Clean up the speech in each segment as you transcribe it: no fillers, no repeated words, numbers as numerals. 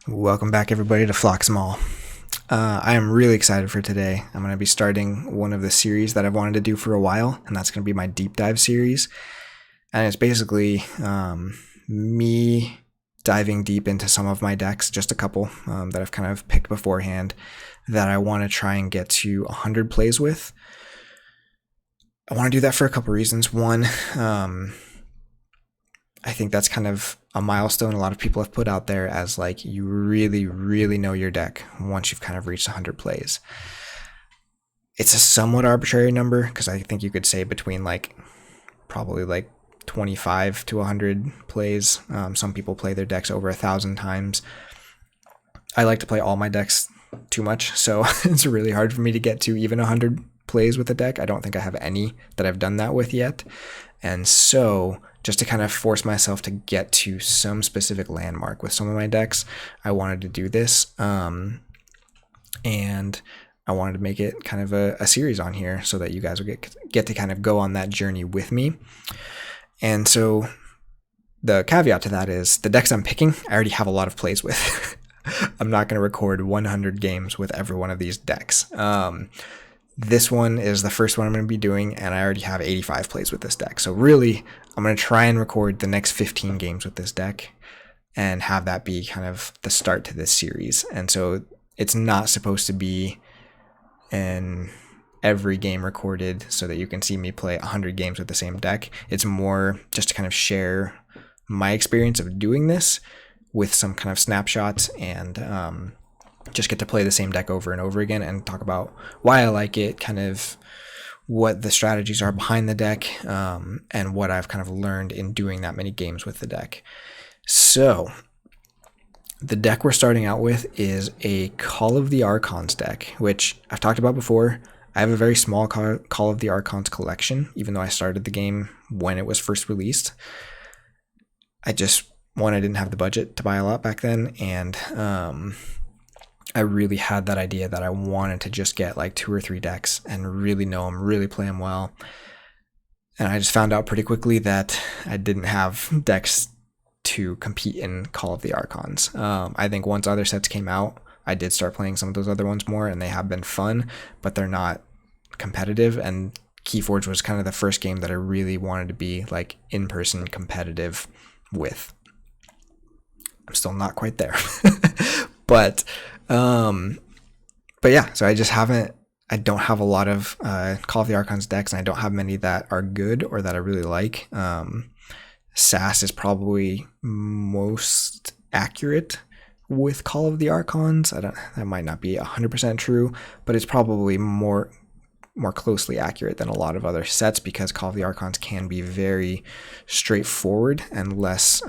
Welcome back, everybody, to Flocksmall. I am really excited for today. I'm going to be starting one of the series that I've wanted to do for a while, and that's going to be my deep dive series. And it's basically me diving deep into some of my decks, just a couple that I've kind of picked beforehand that I want to try and get to 100 plays with. I want to do that for a couple reasons. One, I think that's kind of a milestone a lot of people have put out there as like you really, really know your deck once you've kind of reached 100 plays. It's a somewhat arbitrary number because I think you could say between probably 25 to 100 plays. Some people play their decks over 1,000 times. I like to play all my decks too much, so it's really hard for me to get to even 100 plays with a deck. I don't think I have any that I've done that with yet. And so just to kind of force myself to get to some specific landmark with some of my decks, I wanted to do this. And I wanted to make it kind of a series on here so that you guys will get to kind of go on that journey with me. And so the caveat to that is the decks I'm picking, I already have a lot of plays with. I'm not going to record 100 games with every one of these decks. This one is the first one I'm going to be doing, and I already have 85 plays with this deck. So really, I'm going to try and record the next 15 games with this deck and have that be kind of the start to this series. And so it's not supposed to be an every game recorded so that you can see me play 100 games with the same deck. It's more just to kind of share my experience of doing this with some kind of snapshots and just get to play the same deck over and over again and talk about why I like it, kind of what the strategies are behind the deck, and what I've kind of learned in doing that many games with the deck. So the deck we're starting out with is a Call of the Archons deck, which I've talked about before. I have a very small Call of the Archons collection, even though I started the game when it was first released. I didn't have the budget to buy a lot back then, and I really had that idea that I wanted to just get like 2 or 3 decks and really know them, really play them well. And I just found out pretty quickly that I didn't have decks to compete in Call of the Archons. I think once other sets came out, I did start playing some of those other ones more, and they have been fun, but they're not competitive. And Keyforge was kind of the first game that I really wanted to be like in-person competitive with. I'm still not quite there. But yeah, so I don't have a lot of Call of the Archons decks, and I don't have many that are good or that I really like. SAS is probably most accurate with Call of the Archons. That might not be 100% true, but it's probably more closely accurate than a lot of other sets because Call of the Archons can be very straightforward and less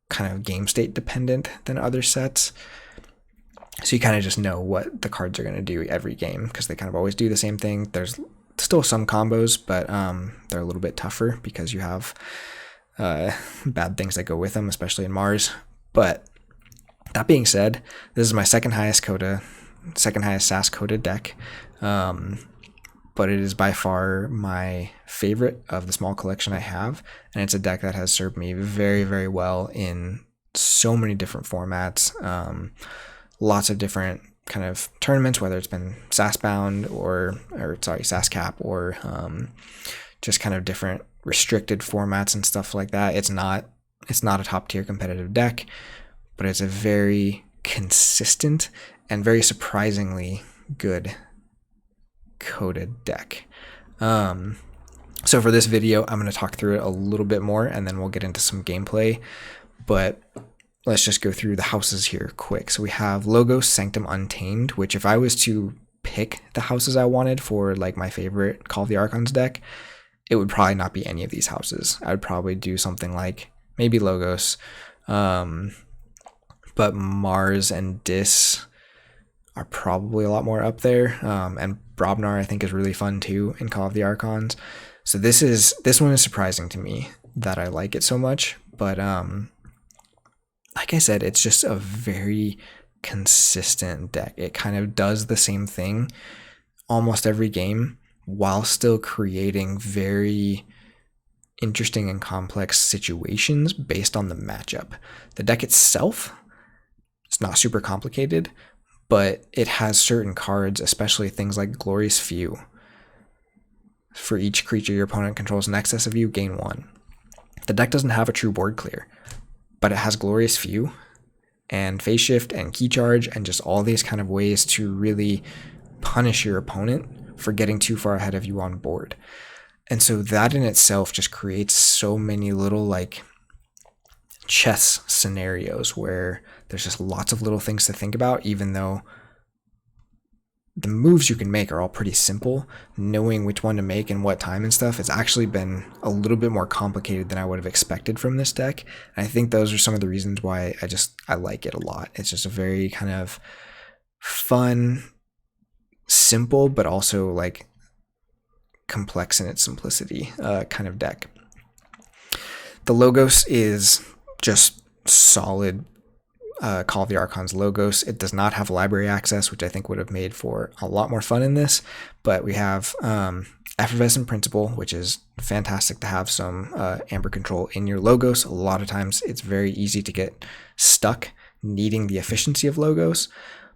kind of game state dependent than other sets. So you kind of just know what the cards are going to do every game because they kind of always do the same thing. There's still some combos, but they're a little bit tougher because you have bad things that go with them, especially in Mars. But that being said, this is my second highest SAS coded deck. But it is by far my favorite of the small collection I have, and it's a deck that has served me very, very well in so many different formats, lots of different kind of tournaments, whether it's been SAS bound or SAS cap or just kind of different restricted formats and stuff like that. It's not a top tier competitive deck, but it's a very consistent and very surprisingly good coded deck. So for this video, I'm going to talk through it a little bit more and then we'll get into some gameplay, but let's just go through the houses here quick. So we have Logos, Sanctum, Untamed, which if I was to pick the houses I wanted for like my favorite Call of the Archons deck, it would probably not be any of these houses. I would probably do something like maybe Logos, but Mars and Dis are probably a lot more up there, and Brobnar I think is really fun too in Call of the Archons. So this one is surprising to me that I like it so much, but like I said, it's just a very consistent deck. It kind of does the same thing almost every game while still creating very interesting and complex situations based on the matchup. The deck itself, it's not super complicated, but it has certain cards, especially things like Glorious Few. For each creature your opponent controls in excess of you, gain 1. The deck doesn't have a true board clear, but it has Glorious Few and Phase Shift and Key Charge and just all these kind of ways to really punish your opponent for getting too far ahead of you on board. And so that in itself just creates so many little like chess scenarios where there's just lots of little things to think about, even though the moves you can make are all pretty simple. Knowing which one to make and what time and stuff has actually been a little bit more complicated than I would have expected from this deck. And I think those are some of the reasons why I like it a lot. It's just a very kind of fun, simple, but also like complex in its simplicity kind of deck. The Logos is just solid. Call of the Archons Logos. It does not have library access, which I think would have made for a lot more fun in this, but we have Effervescent Principle, which is fantastic to have some Amber control in your Logos. A lot of times it's very easy to get stuck needing the efficiency of Logos,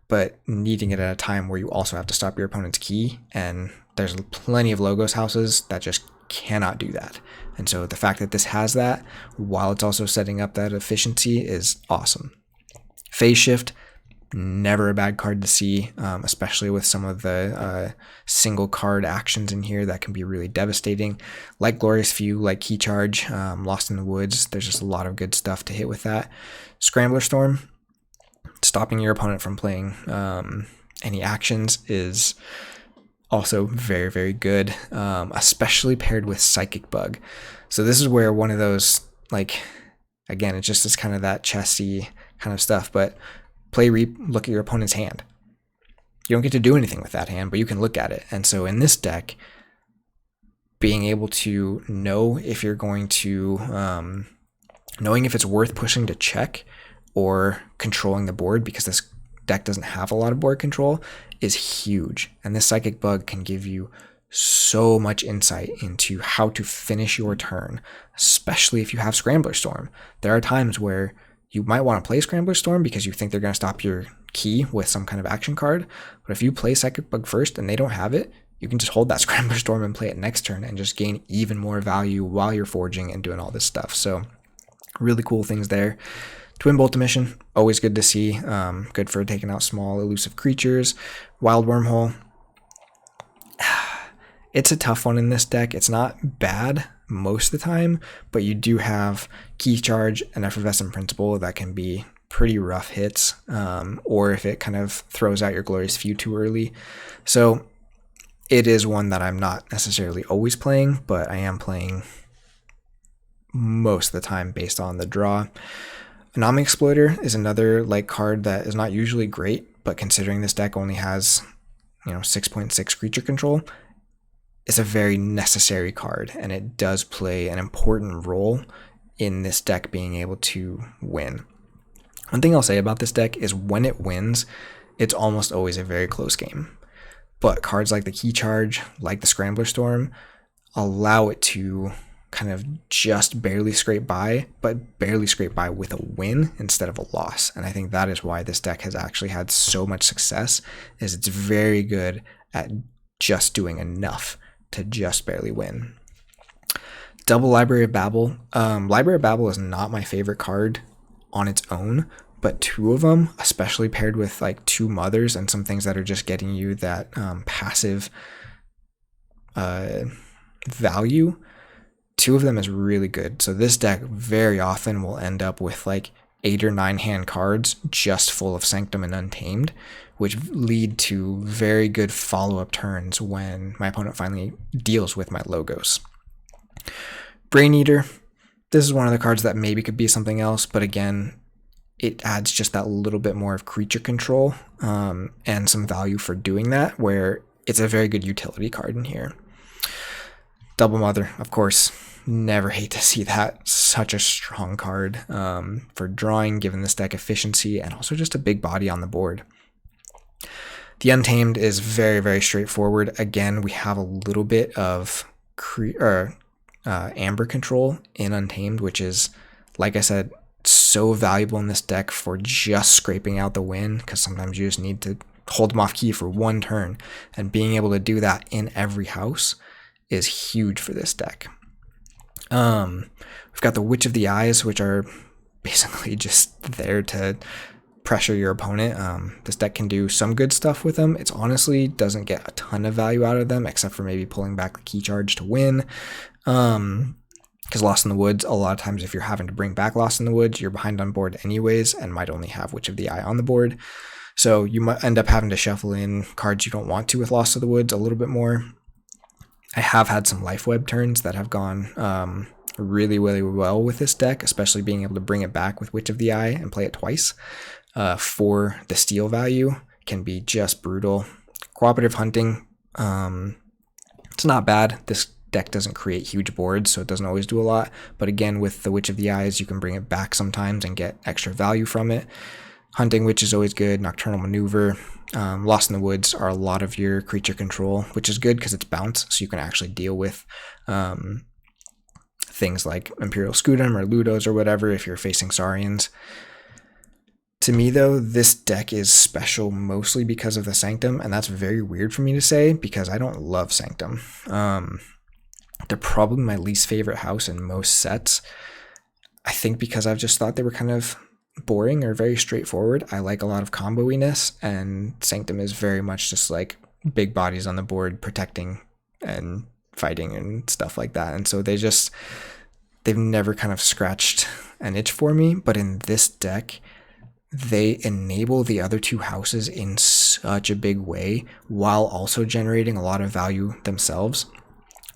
but needing it at a time where you also have to stop your opponent's key, and there's plenty of Logos houses that just cannot do that. And so the fact that this has that, while it's also setting up that efficiency, is awesome. Phase Shift, never a bad card to see, especially with some of the single card actions in here that can be really devastating. Like Glorious Few, like Key Charge, Lost in the Woods, there's just a lot of good stuff to hit with that. Scrambler Storm, stopping your opponent from playing any actions is also very, very good, especially paired with Psychic Bug. So this is where one of those, like, again, it just is kind of that chessy kind of stuff, but play Reap, look at your opponent's hand. You don't get to do anything with that hand, but you can look at it. And so in this deck, being able to know if you're going to, knowing if it's worth pushing to check or controlling the board, because this deck doesn't have a lot of board control, is huge. And this Psychic Bug can give you so much insight into how to finish your turn, especially if you have Scrambler Storm. There are times where you might want to play Scrambler Storm because you think they're going to stop your key with some kind of action card, but if you play Psychic Bug first and they don't have it, you can just hold that Scrambler Storm and play it next turn and just gain even more value while you're forging and doing all this stuff. So really cool things there. Twin Bolt Emission, always good to see. Good for taking out small elusive creatures. Wild Wormhole, it's a tough one in this deck. It's not bad most of the time, but you do have Key Charge and Effervescent Principle that can be pretty rough hits, or if it kind of throws out your Glorious Few too early. So it is one that I'm not necessarily always playing, but I am playing most of the time based on the draw. Anomaly Exploiter is another like card that is not usually great, but considering this deck only has 6.6 creature control, it's a very necessary card, and it does play an important role in this deck being able to win. One thing I'll say about this deck is when it wins, it's almost always a very close game. But cards like the Key Charge, like the Scrambler Storm, allow it to kind of just barely scrape by, but barely scrape by with a win instead of a loss. And I think that is why this deck has actually had so much success, is it's very good at just doing enough to just barely win. Double Library of Babel. Library of Babel is not my favorite card on its own, but two of them, especially paired with like two mothers and some things that are just getting you that passive value, two of them is really good. So this deck very often will end up with like 8 or 9 hand cards just full of Sanctum and Untamed, which lead to very good follow-up turns when my opponent finally deals with my Logos. Brain Eater, this is one of the cards that maybe could be something else, but again, it adds just that little bit more of creature control and some value for doing that, where it's a very good utility card in here. Double Mother, of course, never hate to see that. Such a strong card for drawing, given this deck efficiency, and also just a big body on the board. The Untamed is very, very straightforward. Again, we have a little bit of Amber Control in Untamed, which is, like I said, so valuable in this deck for just scraping out the win, because sometimes you just need to hold them off key for one turn, and being able to do that in every house is huge for this deck. We've got the Witch of the Eyes, which are basically just there to pressure your opponent. This deck can do some good stuff with them. It's honestly doesn't get a ton of value out of them, except for maybe pulling back the key charge to win. Because Lost in the Woods, a lot of times if you're having to bring back Lost in the Woods, you're behind on board anyways and might only have Witch of the Eye on the board. So you might end up having to shuffle in cards you don't want to with Lost in the Woods a little bit more. I have had some Life Web turns that have gone really, really well with this deck, especially being able to bring it back with Witch of the Eye and play it twice for the steal value can be just brutal. Cooperative Hunting, it's not bad. This deck doesn't create huge boards, so it doesn't always do a lot. But again, with the Witch of the Eyes, you can bring it back sometimes and get extra value from it. Hunting Witch is always good. Nocturnal Maneuver. Lost in the Woods are a lot of your creature control, which is good because it's bounce, so you can actually deal with things like Imperial Scudam or Ludos or whatever if you're facing Saurians. To me, though, this deck is special mostly because of the Sanctum, and that's very weird for me to say because I don't love Sanctum. They're probably my least favorite house in most sets. I think because I've just thought they were kind of boring or very straightforward. I like a lot of combo-iness, and Sanctum is very much just like big bodies on the board protecting and fighting and stuff like that. And so they've never kind of scratched an itch for me. But in this deck, they enable the other two houses in such a big way while also generating a lot of value themselves.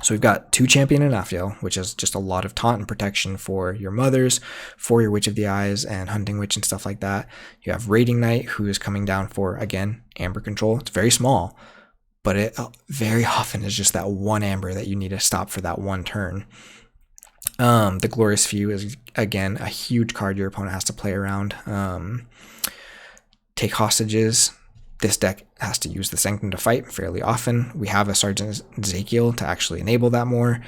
So we've got 2 Champion Anaphiel, which is just a lot of taunt and protection for your mothers, for your Witch of the Eyes and Hunting Witch and stuff like that. You have Raiding Knight, who is coming down for, again, Amber Control. It's very small, but it very often is just that one Amber that you need to stop for that one turn. The Glorious Few is, again, a huge card your opponent has to play around. Take Hostages. This deck has to use the Sanctum to fight fairly often. We have a Sergeant Ezekiel to actually enable that more.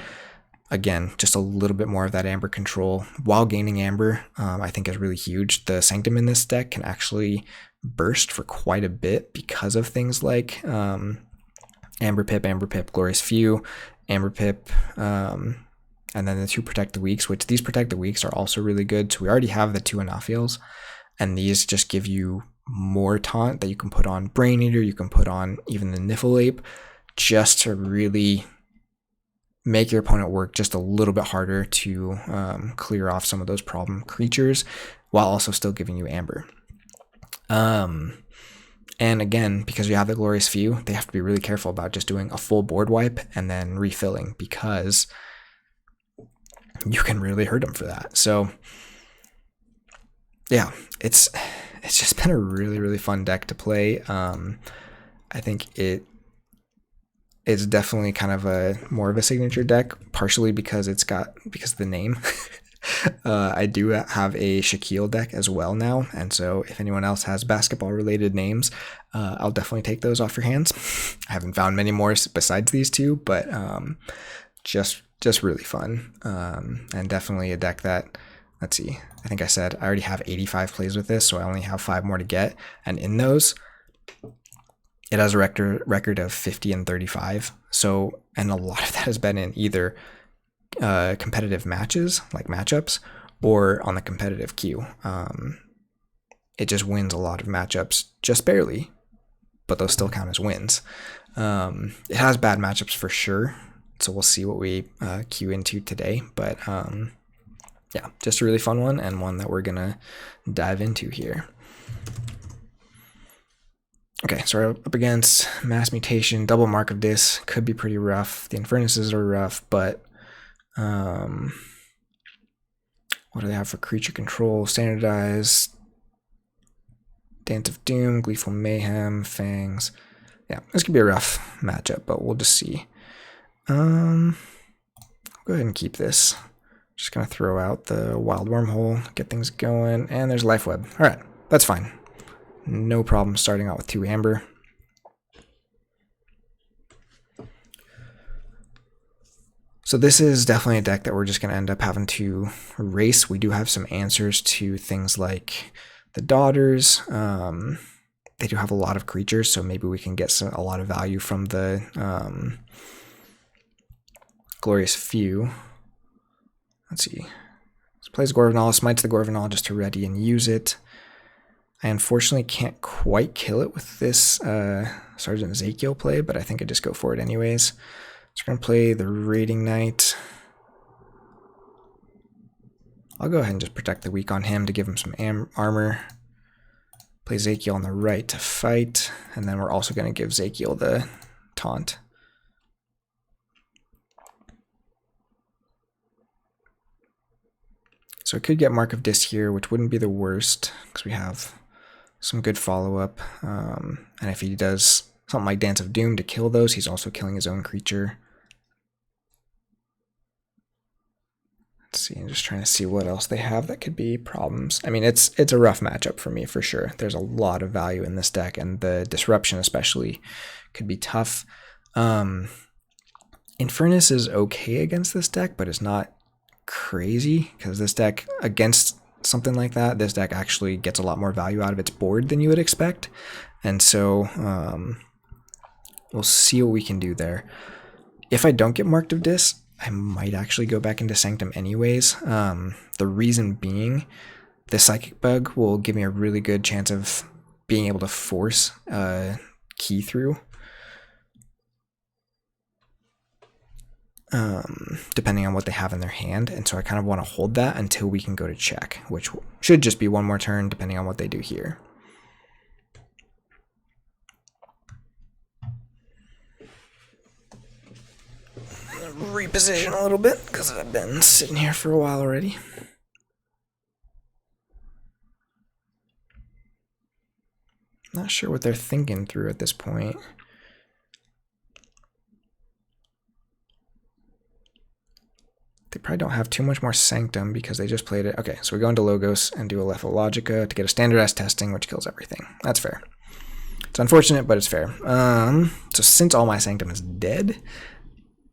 Again, just a little bit more of that Amber control while gaining Amber, I think is really huge. The Sanctum in this deck can actually burst for quite a bit because of things like Amber Pip, Glorious Few, Amber Pip, and then the 2 Protect the Weaks, which these Protect the Weaks are also really good. So we already have the 2 Anaphiels, and these just give you more taunt that you can put on Brain Eater, you can put on even the Niffle-Ape, just to really make your opponent work just a little bit harder to clear off some of those problem creatures while also still giving you Amber. And again, because you have the Glorious Few, they have to be really careful about just doing a full board wipe and then refilling, because you can really hurt them for that. So yeah, it's just been a really, really fun deck to play. I think it's definitely kind of a more of a signature deck, partially because of the name. I do have a Shaquille deck as well now, and so if anyone else has basketball related names, I'll definitely take those off your hands. I haven't found many more besides these 2, but just really fun, and definitely a deck that, let's see, I think I said I already have 85 plays with this, so I only have 5 more to get, and in those, it has a record of 50 and 35. So, and a lot of that has been in either competitive matches, like matchups, or on the competitive queue. It just wins a lot of matchups, just barely, but those still count as wins. It has bad matchups for sure, so we'll see what we queue into today, but yeah, just a really fun one, and one that we're gonna dive into here. Okay, so we're up against Mass Mutation, Double Mark of Dis, could be pretty rough. The Infernuses are rough, but what do they have for creature control? Standardized, Dance of Doom, Gleeful Mayhem, Fangs. Yeah, this could be a rough matchup, but we'll just see. I'll go ahead and keep this. Just gonna throw out the Wild Wormhole, get things going, and there's Life Web. All right, that's fine. No problem starting out with 2 Amber. So this is definitely a deck that we're just going to end up having to race. We do have some answers to things like the Daughters. They do have a lot of creatures, so maybe we can get a lot of value from the Glorious Few. Let's see. Let's plays Gorvenal, smites the Gorvenal just to ready and use it. I unfortunately can't quite kill it with this Sergeant Ezekiel play, but I think I just go for it anyways. So we're going to play the Raiding Knight. I'll go ahead and just protect the weak on him to give him some armor. Play Ezekiel on the right to fight, and then we're also going to give Ezekiel the taunt. So I could get Mark of Dis here, which wouldn't be the worst, because we have some good follow-up. And if he does something like Dance of Doom to kill those, he's also killing his own creature. Let's see, I'm just trying to see what else they have that could be problems. I mean, it's a rough matchup for me, for sure. There's a lot of value in this deck, and the Disruption especially could be tough. Infernus is okay against this deck, but it's not crazy, because this deck, against something like that, this deck actually gets a lot more value out of its board than you would expect. And so we'll see what we can do there. If I don't get Marked of Dis, I might actually go back into Sanctum anyways. The reason being, the Psychic Bug will give me a really good chance of being able to force a key through. Depending on what they have in their hand, and so I kind of want to hold that until we can go to check, which should just be one more turn depending on what they do here. Reposition a little bit because I've been sitting here for a while already. Not sure what they're thinking through at this point. They probably don't have too much more Sanctum because they just played it. Okay, so we go into Logos and do a Lethalogica to get a standardized testing, which kills everything. That's fair. It's unfortunate, but it's fair. So since all my Sanctum is dead,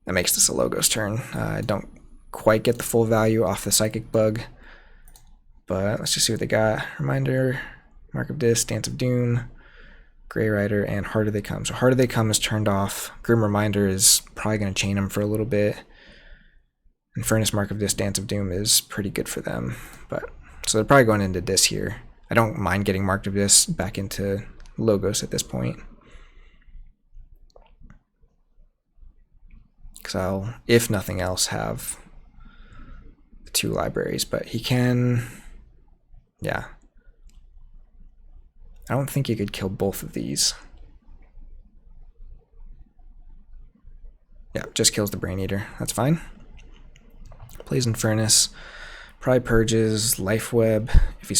that makes this a Logos turn. I don't quite get the full value off the Psychic Bug, but let's just see what they got. Reminder, Mark of Dis, Dance of Doom, Grey Rider, and Harder They Come. So Harder They Come is turned off. Grim Reminder is probably going to chain them for a little bit. Infernus, Mark of Dis, Dance of Doom is pretty good for them, but so they're probably going into Dis here. I don't mind getting Mark of Dis back into Logos at this point, because I'll, if nothing else, have the 2 libraries. But he can, yeah. I don't think he could kill both of these. Yeah, just kills the Brain Eater. That's fine. Plays Infernus, probably purges Life Web. If he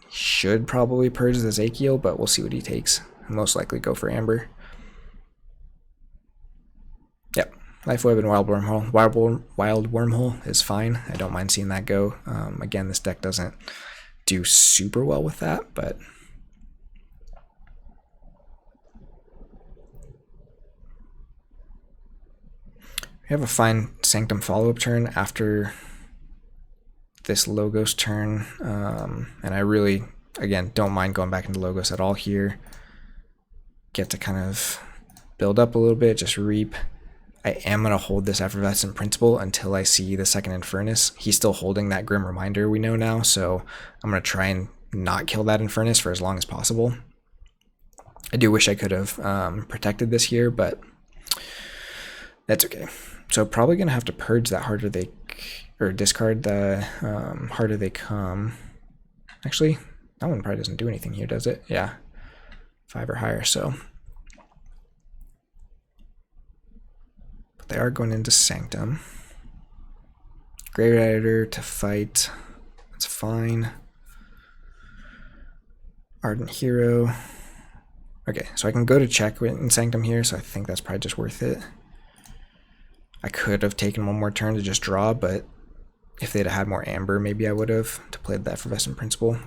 should probably purge the Ezekiel, but we'll see what he takes. He'll most likely go for Amber. Yep, Life Web and Wild Wormhole. Wild Wormhole is fine. I don't mind seeing that go. Again, this deck doesn't do super well with that, but we have a fine Sanctum follow-up turn after this Logos turn, and I really, again, don't mind going back into Logos at all here. Get to kind of build up a little bit, just reap. I am going to hold this Effervescent Principle until I see the second Infernus. He's still holding that Grim Reminder we know now, so I'm going to try and not kill that Infernus for as long as possible. I do wish I could have protected this here, but that's okay. So probably going to have to purge that Harder They, or discard the Harder They Come. Actually, that one probably doesn't do anything here, does it? Yeah, 5 or higher, so. But they are going into Sanctum. Grey Rider to fight. That's fine. Ardent Hero. Okay, so I can go to check in Sanctum here, so I think that's probably just worth it. I could have taken one more turn to just draw, but if they'd had more Amber, maybe I would have to play the Effervescent Principle.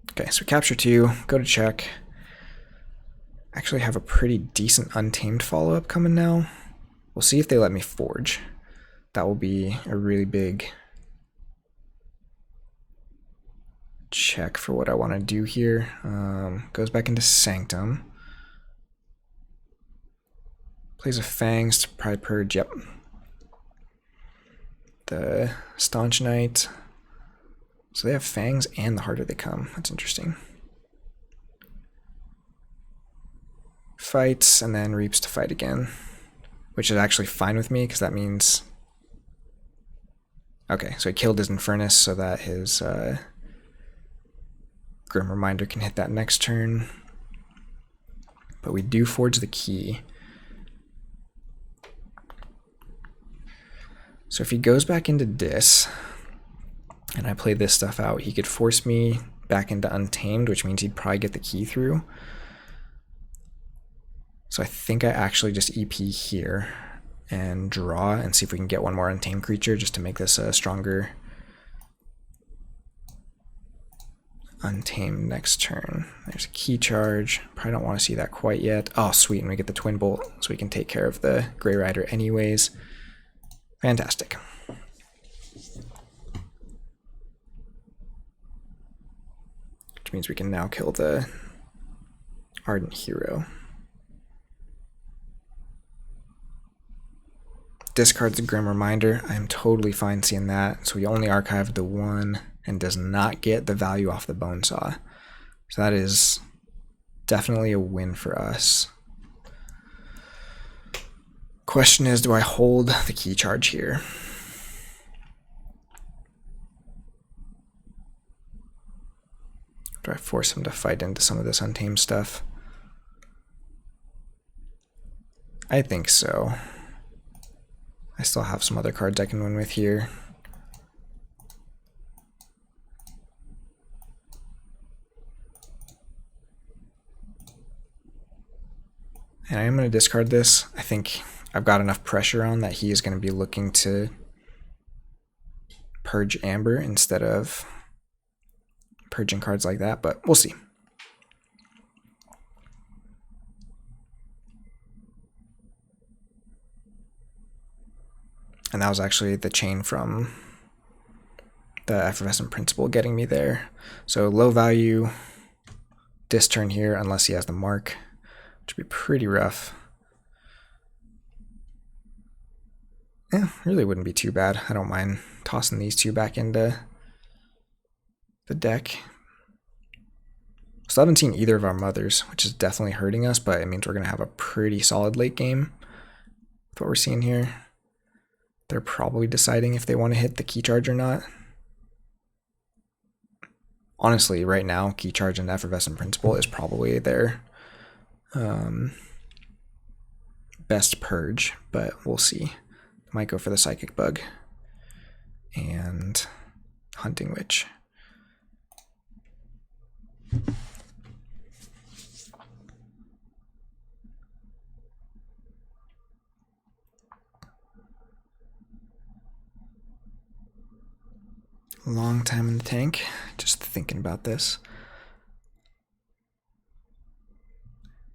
Okay, so capture 2, go to check. Actually have a pretty decent Untamed follow-up coming now. We'll see if they let me forge. That will be a really big check for what I want to do here. Goes back into Sanctum. Plays a Fangs to probably purge, yep. The Staunch Knight. So they have Fangs and the Harder They Come. That's interesting. Fights and then Reaps to fight again, which is actually fine with me because that means... Okay, so he killed his Infernus so that his Grim Reminder can hit that next turn. But we do forge the key. So if he goes back into Dis, and I play this stuff out, he could force me back into Untamed, which means he'd probably get the key through. So I think I actually just EP here and draw and see if we can get one more Untamed creature just to make this a stronger Untamed next turn. There's a key charge. Probably don't want to see that quite yet. Oh, sweet, and we get the Twin Bolt, so we can take care of the Grey Rider anyways. Fantastic. Which means we can now kill the Ardent Hero. Discards a Grim Reminder. I am totally fine seeing that. So we only archived the one and does not get the value off the Bonesaw. So that is definitely a win for us. Question is, do I hold the key charge here? Do I force him to fight into some of this Untamed stuff? I think so. I still have some other cards I can win with here. And I am going to discard this. I think I've got enough pressure on that he is going to be looking to purge Amber instead of purging cards like that, but we'll see. And that was actually the chain from the Effervescent Principle getting me there. So low value, dis turn here unless he has the mark, which would be pretty rough. Yeah, really wouldn't be too bad. I don't mind tossing these two back into the deck. Still haven't seen either of our mothers, which is definitely hurting us, but it means we're going to have a pretty solid late game with what we're seeing here. They're probably deciding if they want to hit the key charge or not. Honestly, right now, key charge and Effervescent Principle is probably their best purge, but we'll see. Might go for the Psychic Bug and Hunting Witch. Long time in the tank, just thinking about this.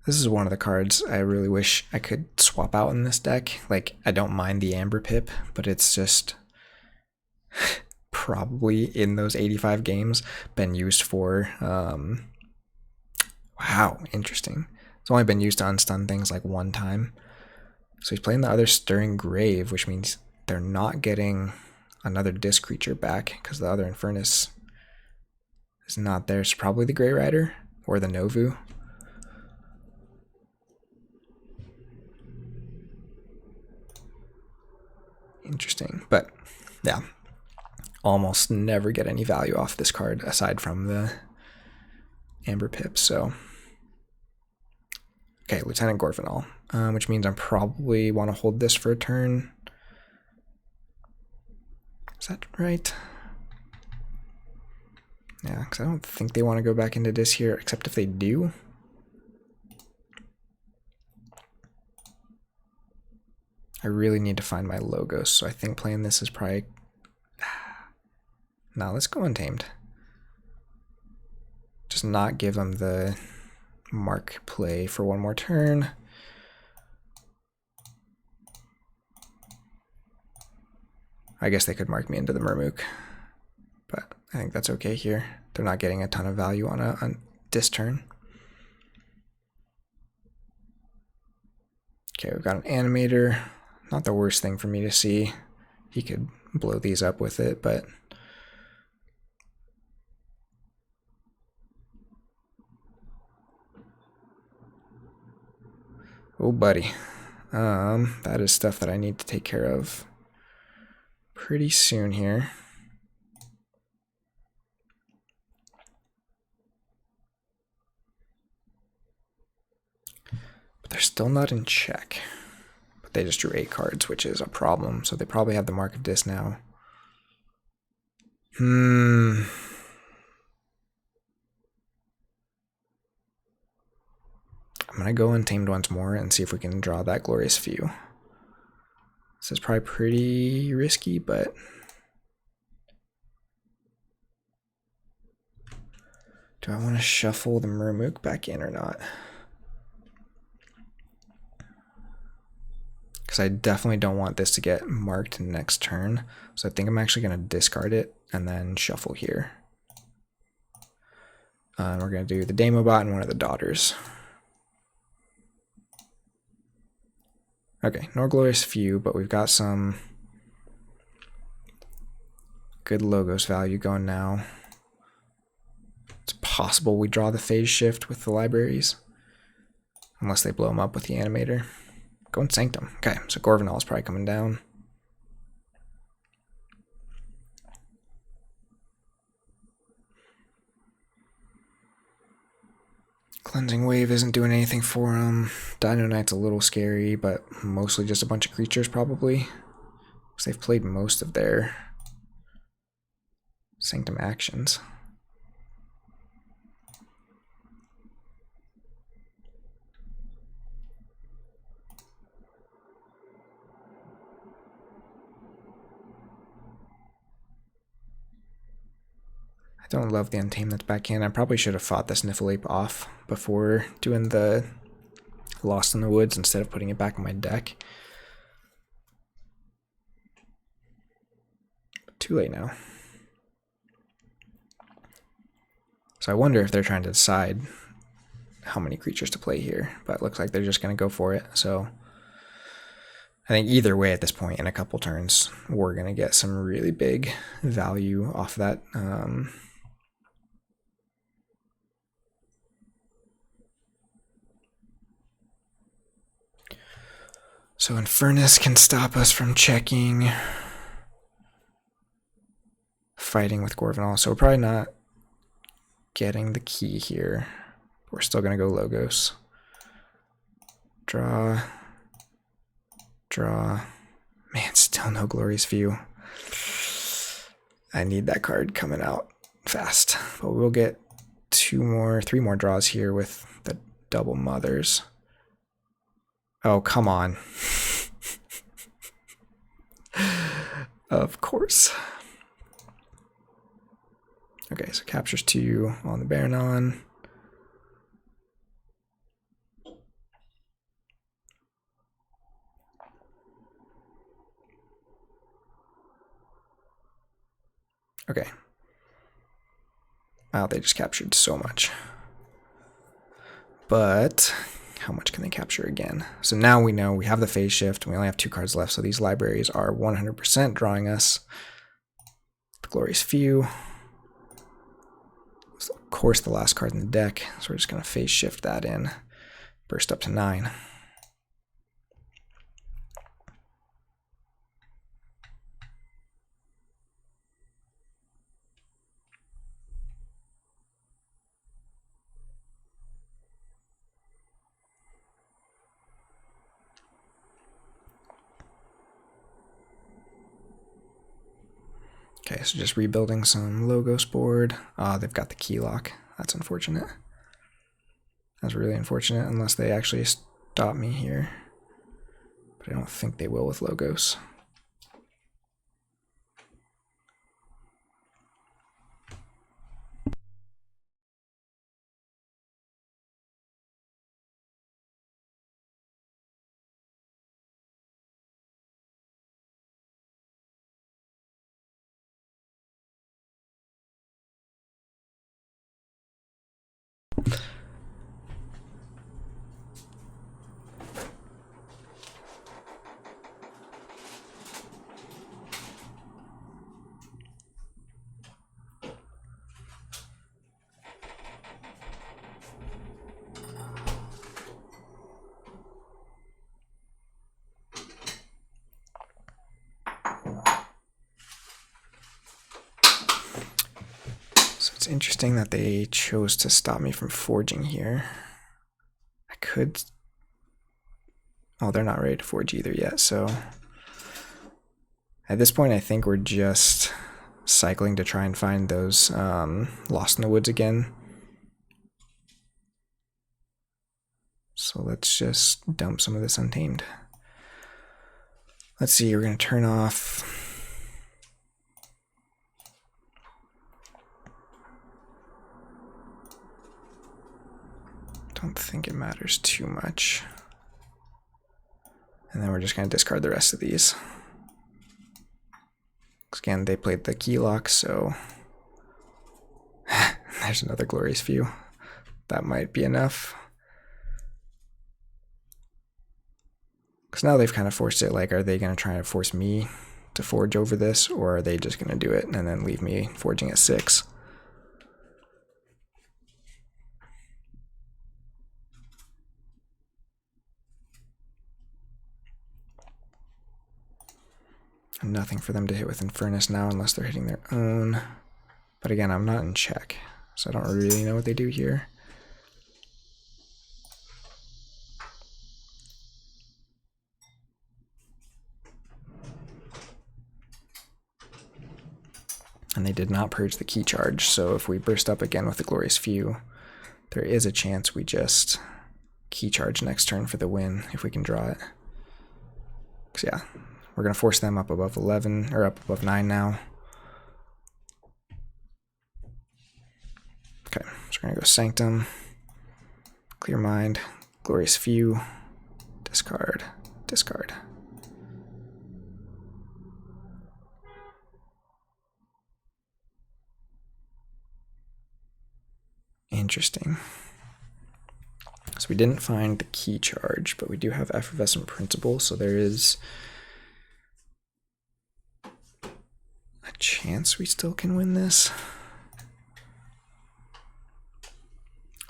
This is one of the cards I really wish I could swap out in this deck. Like, I don't mind the Amber Pip, but it's just probably in those 85 games been used for, wow, interesting. It's only been used to unstun things like one time. So he's playing the other Stirring Grave, which means they're not getting another disc creature back because the other Infernus is not there. It's probably the Grey Rider or the Novu. Interesting, but yeah, almost never get any value off this card aside from the Amber Pip. So okay, Lieutenant Gorvenal, which means I probably want to hold this for a turn. Is that right? Yeah, because I don't think they want to go back into this here, except if they do. I really need to find my Logos, so I think playing this is probably... Nah, let's go Untamed. Just not give them the mark play for one more turn. I guess they could mark me into the Murmook, but I think that's okay here. They're not getting a ton of value on this turn. Okay, we've got an Animator. Not the worst thing for me to see. He could blow these up with it, but oh buddy. That is stuff that I need to take care of pretty soon here. But they're still not in check. But they just drew 8 cards, which is a problem. So they probably have the Mark of Dis now. I'm going to go Untamed once more and see if we can draw that Glorious Few. This is probably pretty risky, but do I want to shuffle the Murmook back in or not? Because I definitely don't want this to get marked next turn. So I think I'm actually going to discard it and then shuffle here. And we're going to do the Demobot and one of the daughters. Okay, no Glorious Few, but we've got some good Logos value going now. It's possible we draw the Phase Shift with the libraries, unless they blow them up with the Animator. Going Sanctum. Okay, so Gorvenal is probably coming down. Cleansing Wave isn't doing anything for him. Dino Knight's a little scary, but mostly just a bunch of creatures probably. Because they've played most of their Sanctum actions. I don't love the Untamed that's back in. I probably should have fought the Sniffleape off before doing the Lost in the Woods instead of putting it back in my deck. But too late now. So I wonder if they're trying to decide how many creatures to play here, but it looks like they're just going to go for it. So I think either way at this point, in a couple turns, we're going to get some really big value off that. So Infernus can stop us from checking. Fighting with Gorvenal, so we're probably not getting the key here. We're still going to go Logos. Draw. Draw. Man, still no Glorious Few. I need that card coming out fast. But we'll get 3 more draws here with the double mothers. Oh, come on. Of course. Okay, so captures 2 on the Baronon. Okay. Wow, they just captured so much. But how much can they capture again? So now we know we have the Phase Shift. We only have 2 cards left, so these libraries are 100% drawing us the Glorious Few. So of course, the last card in the deck. So we're just going to Phase Shift that in. Burst up to 9. Okay, so just rebuilding some Logos board. They've got the key lock. That's unfortunate. That's really unfortunate unless they actually stop me here. But I don't think they will with Logos. It's interesting that they chose to stop me from forging here. I could... Oh, they're not ready to forge either yet, so... At this point, I think we're just cycling to try and find those Lost in the Woods again. So let's just dump some of this Untamed. Let's see, we're going to turn off... Don't think it matters too much. And then we're just going to discard the rest of these. Again, they played the key lock, so there's another Glorious Few. That might be enough. Because now they've kind of forced it, like, are they going to try to force me to forge over this, or are they just going to do it and then leave me forging at 6? Nothing for them to hit with Infernus now unless they're hitting their own. But again, I'm not in check, so I don't really know what they do here. And they did not purge the key charge, so if we burst up again with the Glorious Few, there is a chance we just key charge next turn for the win if we can draw it. Because yeah, we're going to force them up above 11, or up above 9 now. Okay, so we're going to go Sanctum, Clear Mind, Glorious Few, discard, discard. Interesting. So we didn't find the key charge, but we do have Effervescent Principle, so there is a chance we still can win this.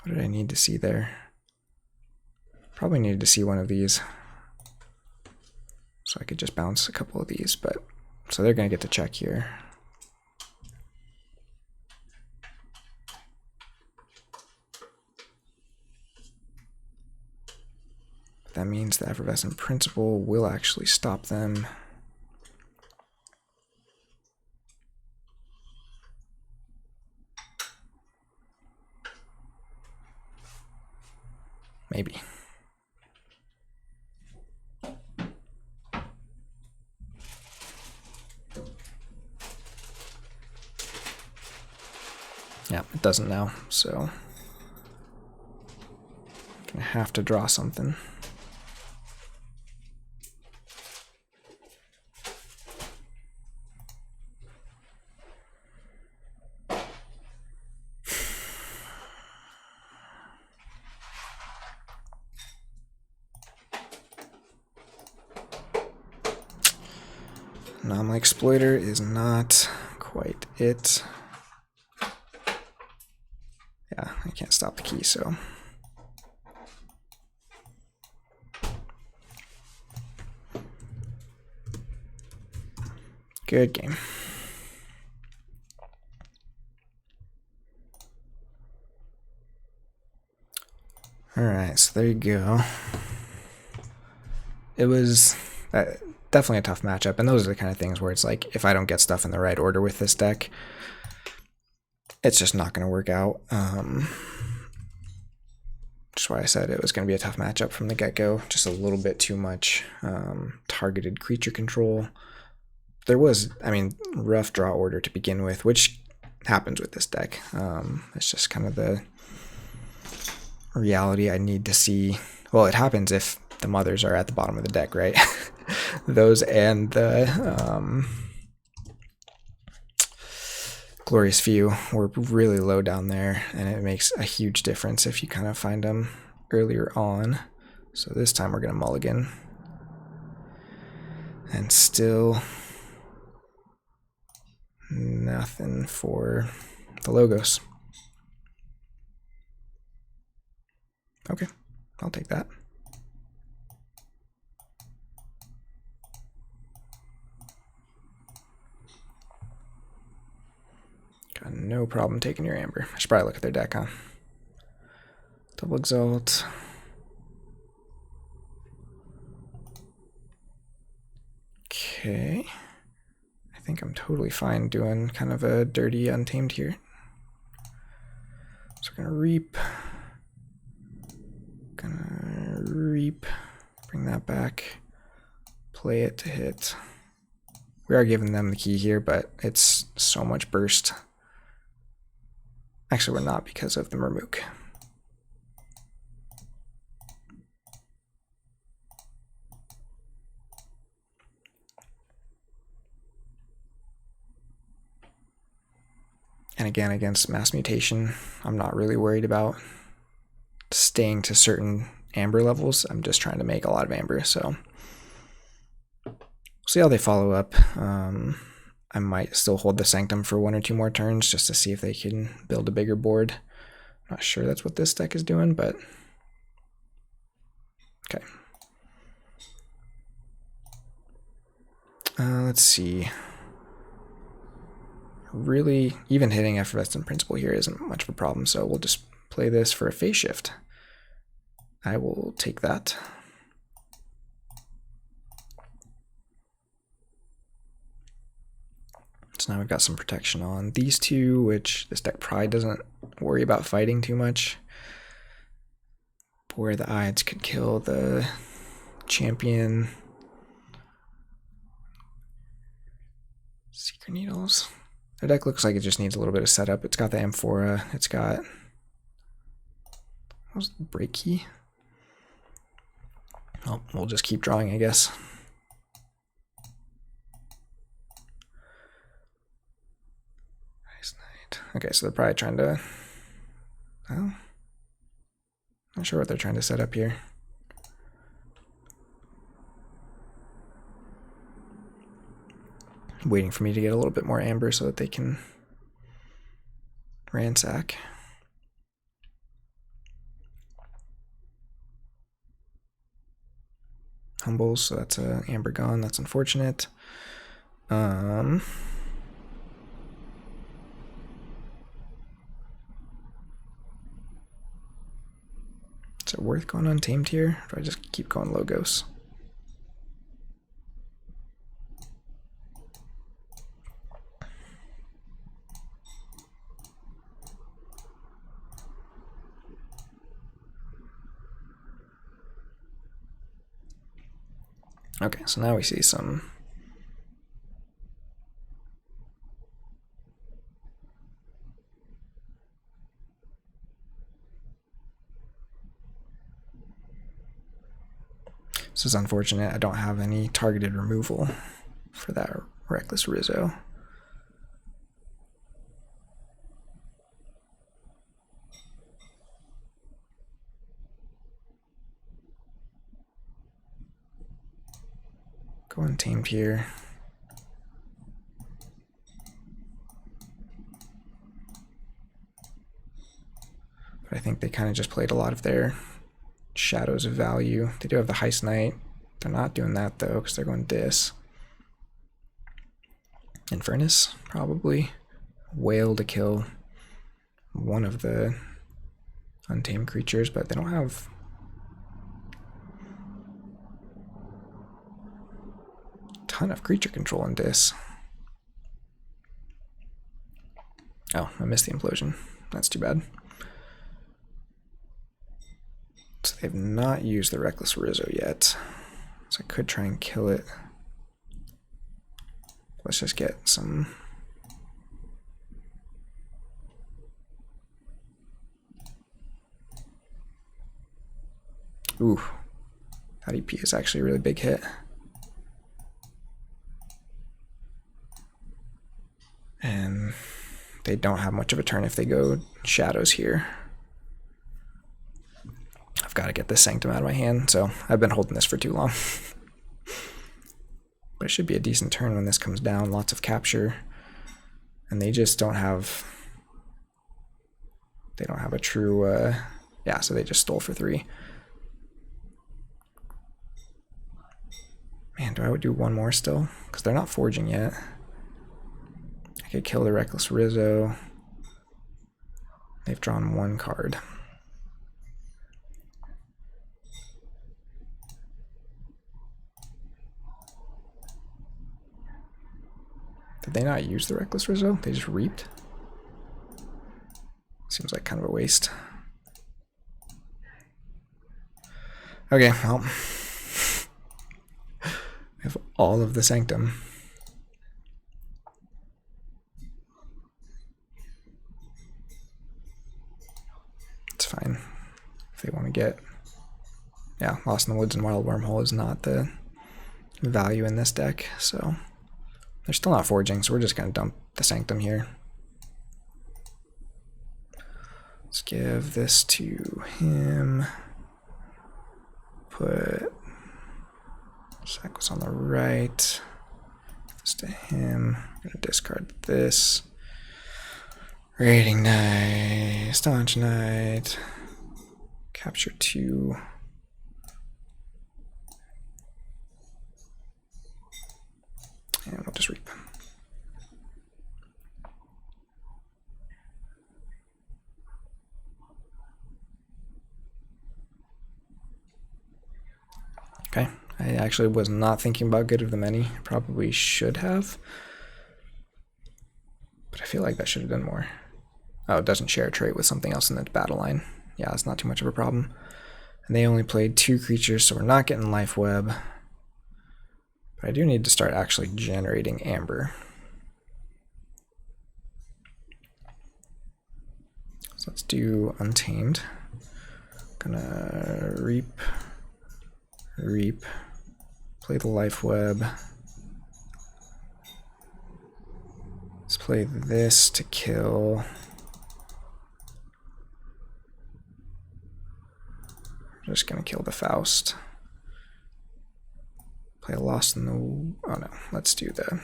What did I need to see there? Probably needed to see one of these. So I could just bounce a couple of these, but so they're going to get to check here. That means the Effervescent Principle will actually stop them. Maybe. Yeah, it doesn't now, so gonna have to draw something. Anomaly Exploiter is not quite it. Yeah, I can't stop the key, so. Good game. Alright, so there you go. It was definitely a tough matchup, and those are the kind of things where it's like, if I don't get stuff in the right order with this deck, it's just not going to work out. Just why I said it was going to be a tough matchup from the get-go. Just a little bit too much targeted creature control. There was, I mean, rough draw order to begin with, which happens with this deck. It's just kind of the reality I need to see. Well, it happens if the mothers are at the bottom of the deck, right? Those and the Glorious Few were really low down there, and it makes a huge difference if you kind of find them earlier on. So this time we're going to mulligan. And still nothing for the Logos. Okay, I'll take that. Got no problem taking your amber. I should probably look at their deck, huh? Double Exalt. Okay. I think I'm totally fine doing kind of a dirty Untamed here. So we're gonna Reap. Bring that back. Play it to hit. We are giving them the key here, but it's so much burst. Actually, we're not because of the Murmuk. And again, against Mass Mutation, I'm not really worried about staying to certain amber levels. I'm just trying to make a lot of amber, so we'll see how they follow up. I might still hold the Sanctum for 1 or 2 more turns just to see if they can build a bigger board. Not sure that's what this deck is doing, but okay. Let's see. Really, even hitting Effervescent Principle here isn't much of a problem, so we'll just play this for a Phase Shift. I will take that. So now we've got some protection on these two, which this deck probably doesn't worry about fighting too much. Where the Ides could kill the champion. Secret Needles. Their deck looks like it just needs a little bit of setup. It's got the Amphora. It's got... what was the break key? Oh, we'll just keep drawing, I guess. Nice Knight. Okay, so they're probably trying to... well, not sure what they're trying to set up here. Waiting for me to get a little bit more amber so that they can ransack. Humbles, so that's a amber gone. That's unfortunate. Is it worth going Untamed here? Or do I just keep going Logos? Okay, so now we see some this is unfortunate. I don't have any targeted removal for that Reckless Rizzo. Go Untamed here. But I think they kind of just played a lot of their Shadows of Value. They do have the Heist Knight. They're not doing that though because they're going Dis. Infernus, probably. Whale to kill one of the Untamed creatures, but they don't have... ton of creature control in Dis. Oh, I missed the Implosion. That's too bad. So they've not used the Reckless Rizzo yet. So I could try and kill it. Let's just get some... ooh. That EP is actually a really big hit. And they don't have much of a turn if they go Shadows here. I've got to get this Sanctum out of my hand, so I've been holding this for too long. But it should be a decent turn when this comes down. Lots of capture. And they just don't have... they don't have a true... yeah, so they just stole for 3. Man, do I do one more still? Because they're not forging yet. I could kill the Reckless Rizzo. they've drawn 1 card. Did they not use the Reckless Rizzo? They just reaped? Seems like kind of a waste. Okay, well. I have all of the Sanctum. It's fine. If they want to get... Yeah, Lost in the Woods and Wild Wormhole is not the value in this deck, so... They're still not forging, so we're just going to dump the Sanctum here. Let's give this to him. Put Sackles on the right. This to him. I'm going to discard this. Raiding Knight. Staunch Knight. Capture 2. And we'll just reap. Okay, I actually was not thinking about Good of the Many. I probably should have. But I feel like that should have done more. Oh, it doesn't share a trait with something else in the battle line. Yeah, it's not too much of a problem. And they only played 2 creatures, so we're not getting Life Web. But I do need to start actually generating Amber. So let's do Untamed. Gonna reap, play the Life Web. Let's play this to kill. I'm just gonna kill the Faust. Play Lost in the... Oh no, let's do the...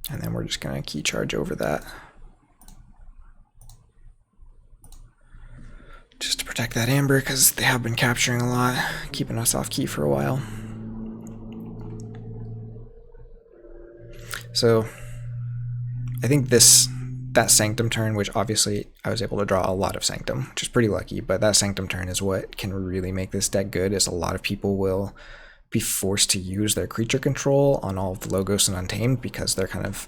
And then we're just gonna key charge over that. Just to protect that Amber, because they have been capturing a lot, keeping us off key for a while. So... I think that Sanctum turn, which obviously I was able to draw a lot of Sanctum, which is pretty lucky, but that Sanctum turn is what can really make this deck good, is a lot of people will be forced to use their creature control on all of the Logos and Untamed because they're kind of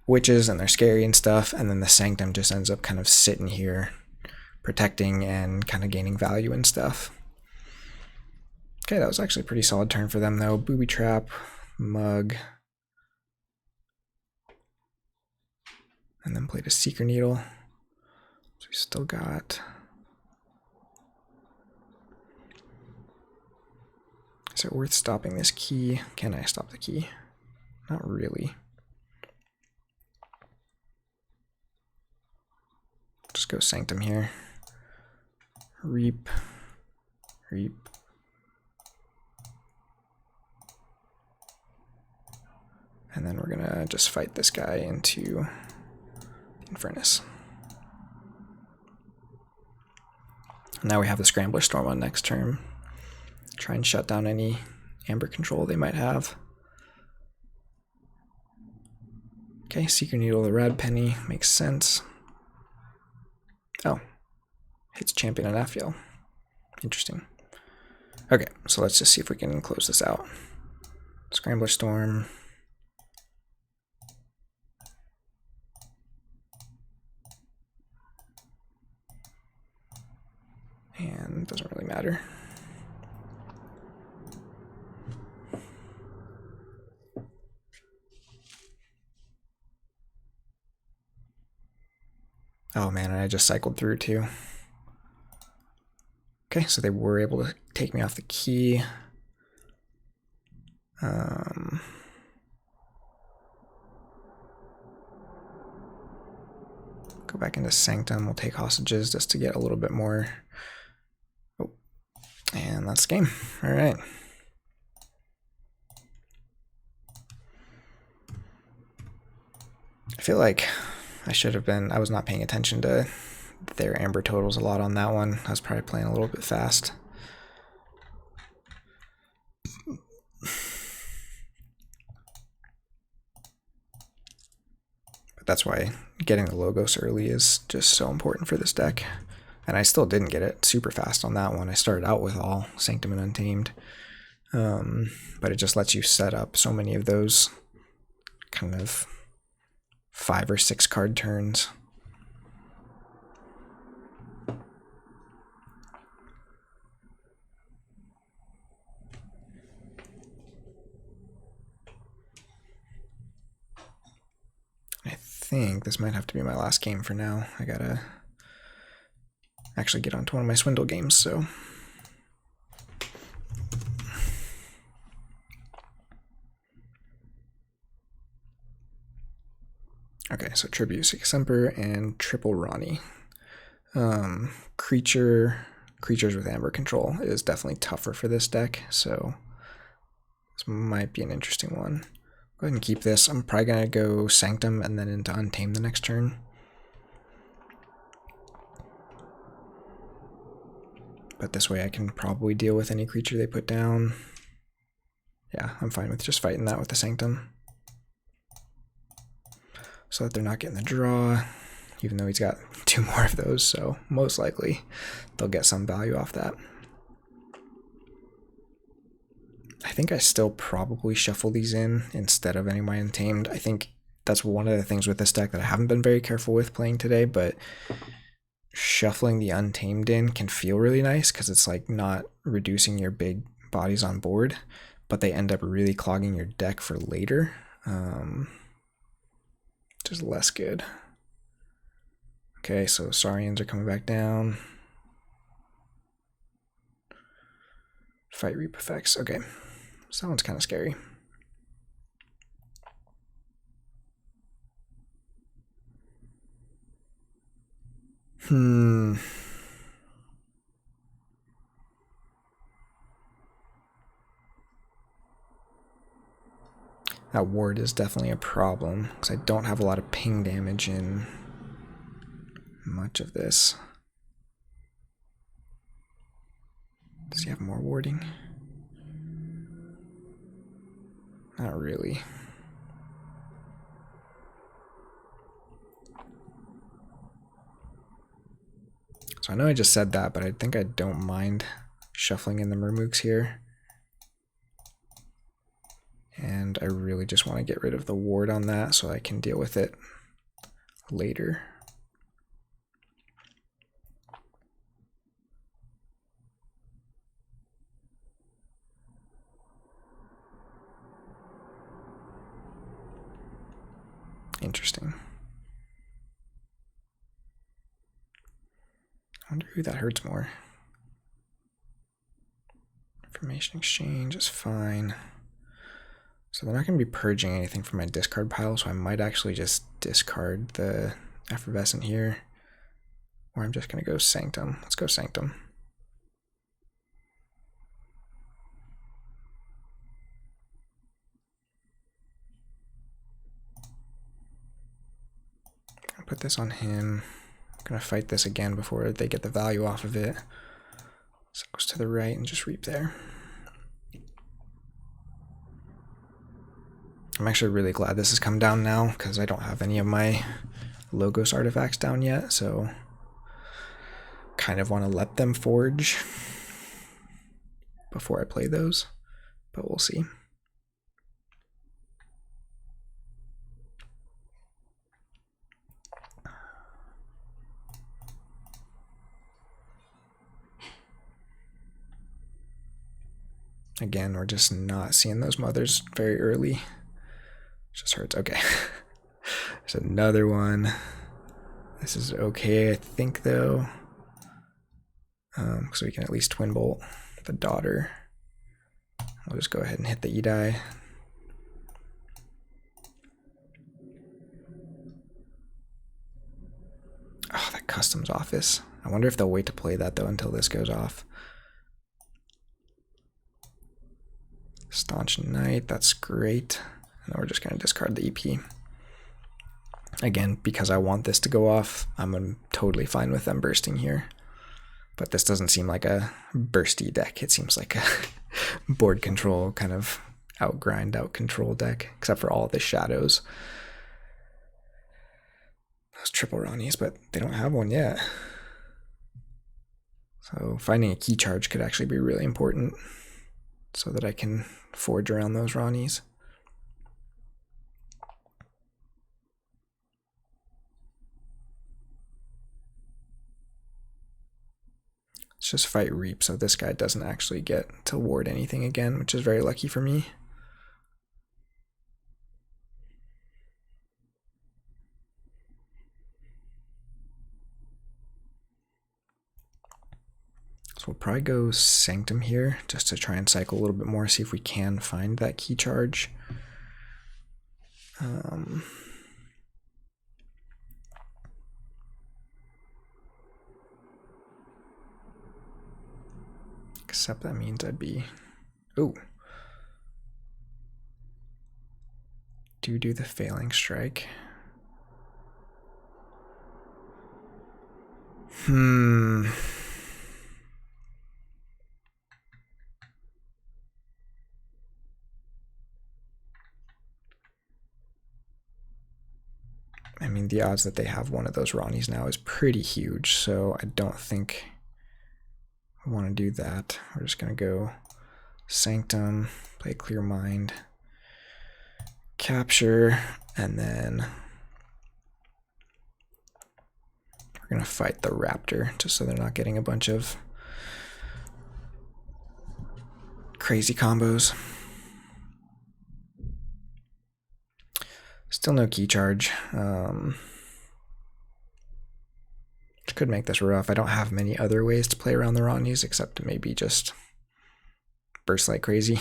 witches and they're scary and stuff, and then the Sanctum just ends up kind of sitting here protecting and kind of gaining value and stuff. Okay, that was actually a pretty solid turn for them though. Booby Trap, Mug, and then played a Seeker Needle. So we still got... Is it worth stopping this key? Can I stop the key? Not really. Just go Sanctum here. Reap. Reap. And then we're gonna just fight this guy into Infernus. Now we have the Scrambler Storm on next turn. Try and shut down any Amber control they might have. Okay, Seeker Needle, the Rad Penny, makes sense. Oh, hits Champion and Aphiel. Interesting. Okay, so let's just see if we can close this out. Scrambler Storm. And doesn't really matter. Oh man, and I just cycled through too. Okay, so they were able to take me off the key. Go back into Sanctum. We'll take hostages just to get a little bit more. Oh, and that's the game. All right. I feel like I should have been, I was not paying attention to their Amber totals a lot on that one. I was probably playing a little bit fast. that's why getting the Logos early is just so important for this deck. And I still didn't get it super fast on that one. I started out with all Sanctum and Untamed. But it just lets you set up so many of those kind of 5 or 6 card turns. I think this might have to be my last game for now. I gotta actually get onto one of my Swindle games, so. Okay, so Tribute Semper and Triple Ronnie. Creatures with Amber Control is definitely tougher for this deck, so this might be an interesting one. Go ahead and keep this. I'm probably going to go Sanctum and then into Untamed the next turn. But this way I can probably deal with any creature they put down. Yeah, I'm fine with just fighting that with the Sanctum. So that they're not getting the draw, even though he's got 2 more of those, so most likely they'll get some value off that. I think I still probably shuffle these in instead of any of my Untamed. I think that's one of the things with this deck that I haven't been very careful with playing today, but shuffling the Untamed in can feel really nice because it's like not reducing your big bodies on board, but they end up really clogging your deck for later. Just less good. Okay, so Saurians are coming back down. Fight Reap effects. Okay, so that one's kind of scary. That ward is definitely a problem because I don't have a lot of ping damage in much of this. Does he have more warding? Not really. So I know I just said that, but I think I don't mind shuffling in the Murmooks here. And I really just want to get rid of the ward on that so I can deal with it later. Interesting. I wonder who that hurts more. Information exchange is fine. So they're not going to be purging anything from my discard pile, so I might actually just discard the Effervescent here. Or I'm just going to go Sanctum. Let's go Sanctum. I'll put this on him. I'm going to fight this again before they get the value off of it. So it goes to the right and just reap there. I'm actually really glad this has come down now because I don't have any of my Logos artifacts down yet, so kind of want to let them forge before I play those, but we'll see. Again, we're just not seeing those mothers very early. Just hurts. Okay. There's another one. This is okay, I think, though. So we can at least Twin Bolt the daughter. I'll just go ahead and hit the E-Die. Oh, that customs office. I wonder if they'll wait to play that, though, until this goes off. Staunch Knight, that's great. And then we're just going to discard the EP. Again, because I want this to go off, I'm totally fine with them bursting here. But this doesn't seem like a bursty deck. It seems like a board control kind of outgrind, out control deck, except for all the shadows. those triple Ronnies, but they don't have one yet. So finding a key charge could actually be really important so that I can forge around those Ronnies. Let's just fight Reap so this guy doesn't actually get to ward anything again, which is very lucky for me. So we'll probably go Sanctum here just to try and cycle a little bit more, see if we can find that key charge. Except that means I'd be... Oh. Do the failing strike. I mean, the odds that they have one of those Ronnies now is pretty huge, so I don't think I want to do that. We're just going to go Sanctum, play Clear Mind, capture, and then we're going to fight the Raptor just so they're not getting a bunch of crazy combos. Still no key charge. Which could make this rough. I don't have many other ways to play around the Ronnies except to maybe just burst like crazy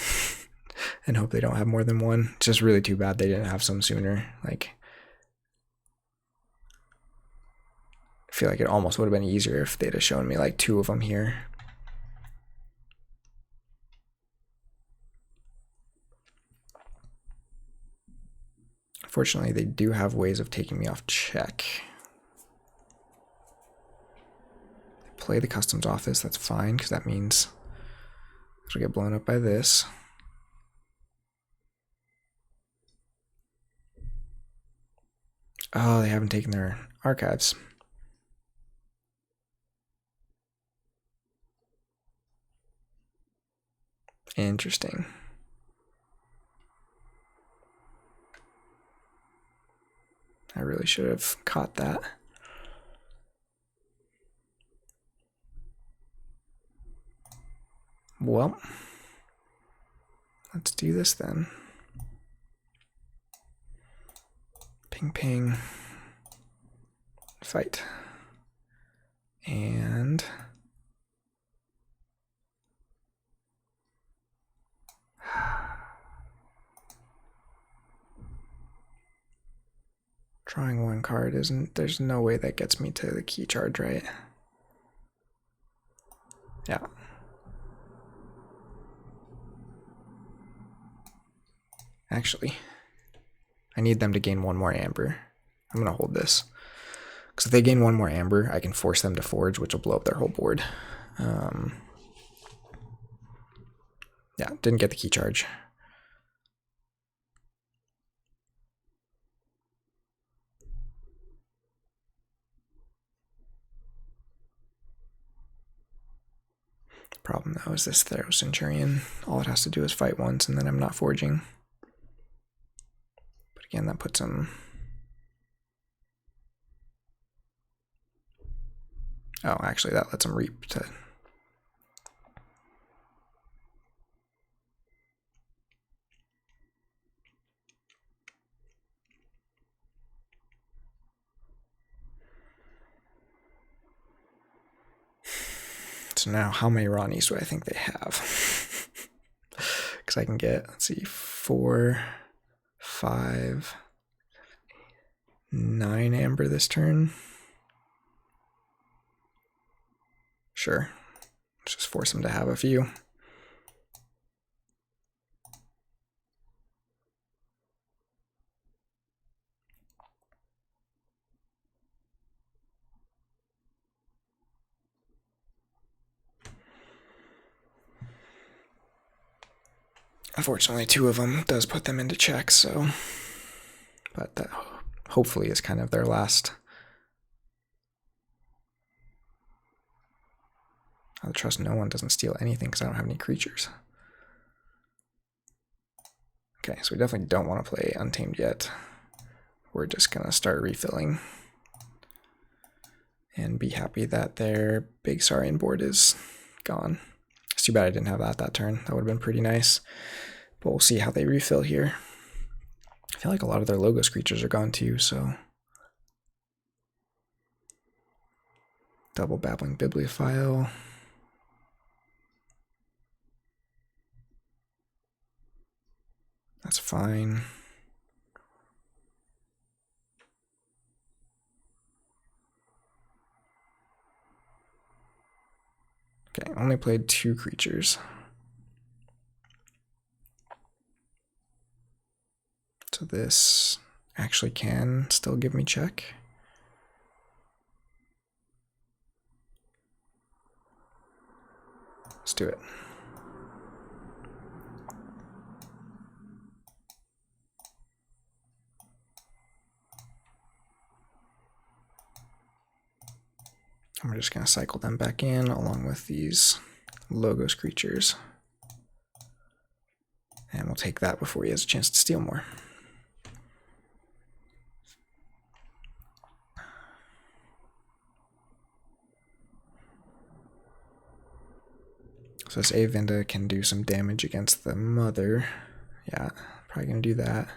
and hope they don't have more than one. It's just really too bad they didn't have some sooner. Like, I feel like it almost would have been easier if they'd have shown me like 2 of them here. Fortunately, they do have ways of taking me off check. Play the customs office, that's fine, because that means it'll get blown up by this. Oh, they haven't taken their archives. Interesting. I really should have caught that. Well, let's do this then. Ping, ping. Fight. And drawing 1 card isn't, there's no way that gets me to the key charge, right? Yeah. Actually, I need them to gain 1 more amber. I'm gonna hold this. Because if they gain 1 more amber, I can force them to forge, which will blow up their whole board. Yeah, didn't get the key charge. The problem though is this Thero Centurion. All it has to do is fight once and then I'm not forging. But again, that puts him... Oh, actually that lets him reap to... So now how many Ronnies do I think they have? Because I can get, let's see, 4, 5, 9 amber this turn. Sure. Let's just force him to have a few. Unfortunately, 2 of them does put them into check, so... But that hopefully is kind of their last I trust no one doesn't steal anything because I don't have any creatures. Okay, so we definitely don't want to play Untamed yet. We're just going to start refilling and be happy that their big Saurian board is gone. It's too bad I didn't have that turn. That would have been pretty nice. But we'll see how they refill here. I feel like a lot of their Logos creatures are gone too, so... Double Babbling Bibliophile. That's fine. Okay, only played 2 creatures. So this actually can still give me check. Let's do it. And we're just going to cycle them back in along with these Logos creatures. And we'll take that before he has a chance to steal more. So this Avinda can do some damage against the mother. Yeah, probably going to do that.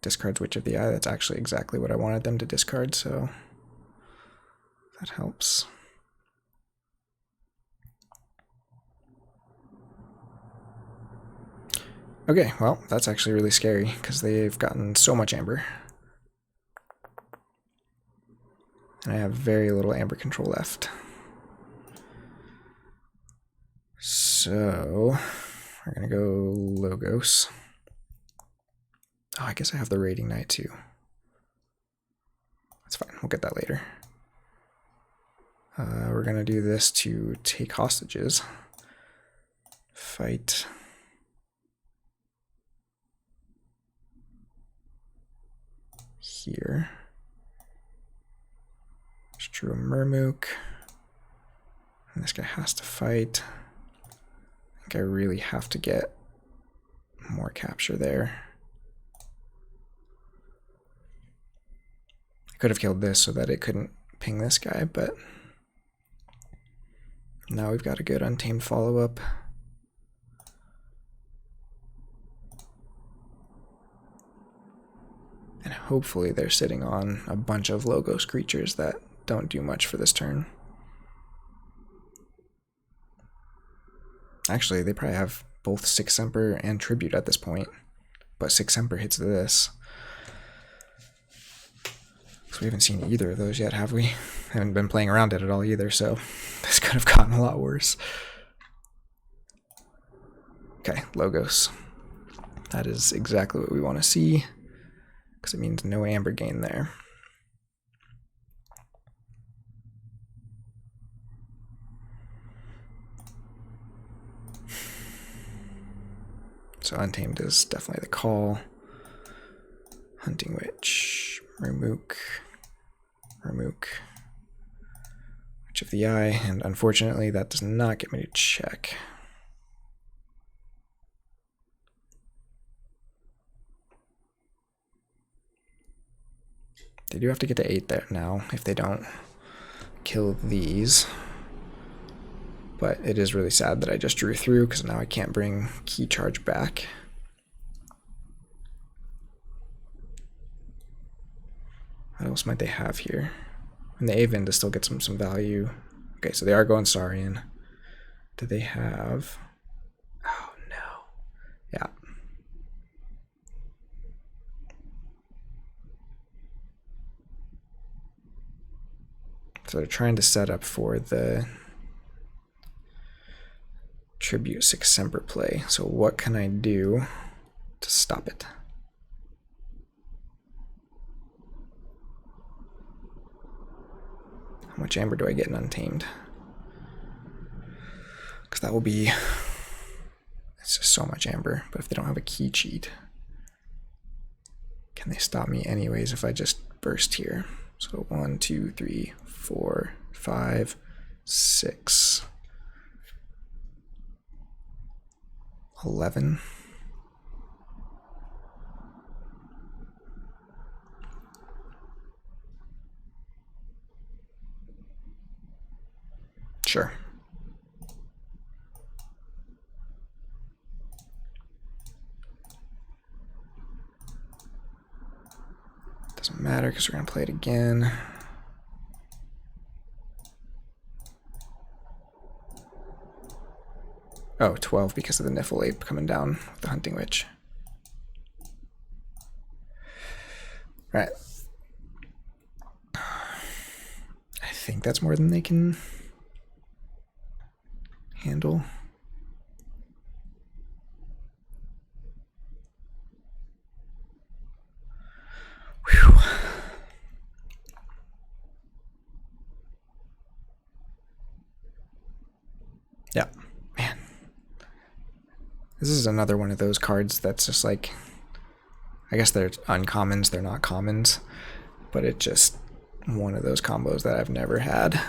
Discards Witch of the Eye. That's actually exactly what I wanted them to discard, so that helps. Okay, well, that's actually really scary because they've gotten so much Amber. And I have very little Amber control left. So we're going to go Logos. Oh, I guess I have the Raiding Knight too. That's fine, we'll get that later. We're going to do this to take hostages. Fight. Here. Just drew a Murmook. And this guy has to fight. I think I really have to get more capture there. I could have killed this so that it couldn't ping this guy, but now we've got a good Untamed follow-up. And hopefully they're sitting on a bunch of Logos creatures that don't do much for this turn. Actually, they probably have both Six Semper and Tribute at this point, but Six Semper hits this. So we haven't seen either of those yet, have we? Haven't been playing around it at all either, so this could have gotten a lot worse. Okay, Logos. That is exactly what we want to see, because it means no Amber gain there. So Untamed is definitely the call. Hunting Witch, Murmook, Witch of the Eye, and unfortunately that does not get me to check. They do have to get to 8 there now if they don't kill these. But it is really sad that I just drew through because now I can't bring Key Charge back. What else might they have here? And the Avinda still gets some value. Okay, so they are going Saurian. Do they have... Oh, no. Yeah. So they're trying to set up for the Tribute Six Semper play. So what can I do to stop it? How much Amber do I get in Untamed? Because that will be... It's just so much Amber. But if they don't have a key cheat... Can they stop me anyways if I just burst here? So 1, 2, 3, 4, 5, 6, 11. Sure. Doesn't matter because we're going to play it again. Oh, 12 because of the Niffle Ape coming down with the Hunting Witch. Right. I think that's more than they can handle. Whew. Yeah, man. This is another one of those cards that's just like, I guess they're uncommons, they're not commons, but it's just one of those combos that I've never had.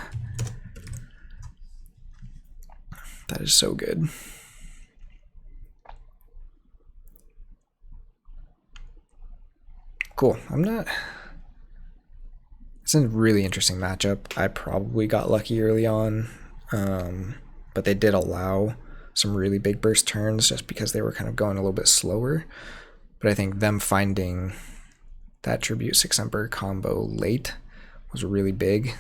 That is so good. Cool. It's a really interesting matchup. I probably got lucky early on, but they did allow some really big burst turns just because they were kind of going a little bit slower. But I think them finding that Tribute 6 Emperor combo late was really big.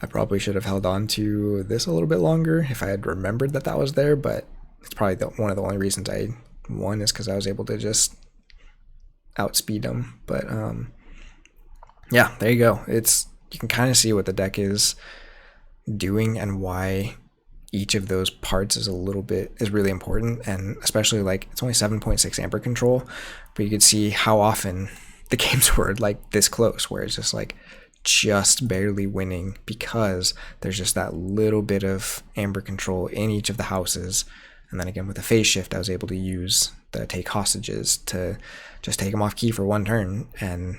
I probably should have held on to this a little bit longer if I had remembered that that was there, but it's probably one of the only reasons I won is because I was able to just outspeed them. But yeah, there you go. You can kind of see what the deck is doing and why each of those parts is really important, and especially like it's only 7.6 Amber control, but you could see how often the games were like this close where it's just like just barely winning because there's just that little bit of Amber control in each of the houses. And then again with the phase shift, I was able to use the take hostages to just take them off key for one turn, and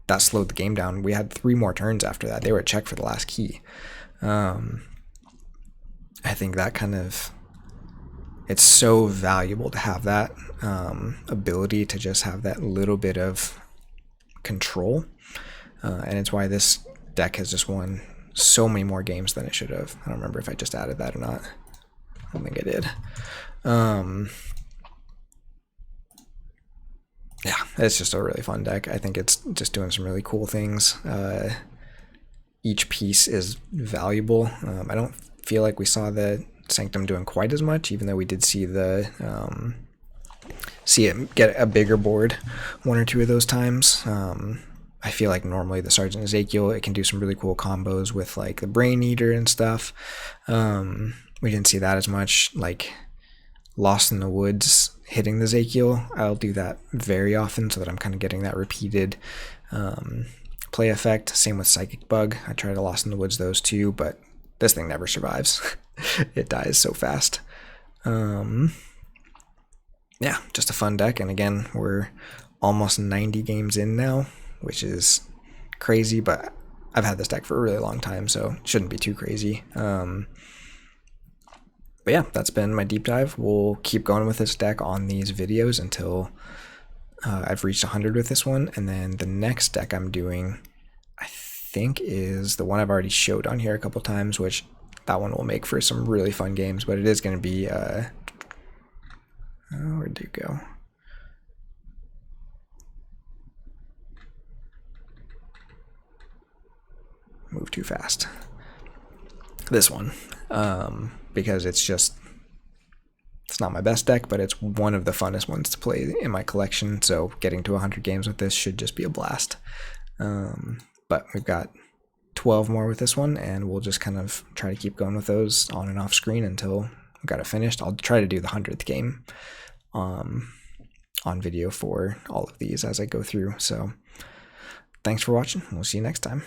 that slowed the game down. We had 3 more turns after that. They were at check for the last key. I think that it's so valuable to have that ability to just have that little bit of control. And it's why this deck has just won so many more games than it should have. I don't remember if I just added that or not. I don't think I did. Yeah, it's just a really fun deck. I think it's just doing some really cool things. Each piece is valuable. I don't feel like we saw the Sanctum doing quite as much, even though we did see it get a bigger board 1 or 2 of those times. I feel like normally the Sergeant Ezekiel, it can do some really cool combos with like the Brain Eater and stuff. We didn't see that as much. Like Lost in the Woods hitting the Ezekiel, I'll do that very often so that I'm kind of getting that repeated play effect. Same with Psychic Bug. I try to Lost in the Woods those too, but this thing never survives. It dies so fast. Yeah, just a fun deck. And again, we're almost 90 games in now, which is crazy, but I've had this deck for a really long time, so it shouldn't be too crazy. But yeah, that's been my deep dive. We'll keep going with this deck on these videos until I've reached 100 with this one, and then the next deck I'm doing, I think, is the one I've already showed on here a couple times, which that one will make for some really fun games, but it is going to be, where'd you go? Move too fast. This one, because it's not my best deck, but it's one of the funnest ones to play in my collection, so getting to 100 games with this should just be a blast. But we've got 12 more with this one, and we'll just kind of try to keep going with those on and off screen until we got it finished. I'll try to do the 100th game on video for all of these as I go through. So thanks for watching. We'll see you next time.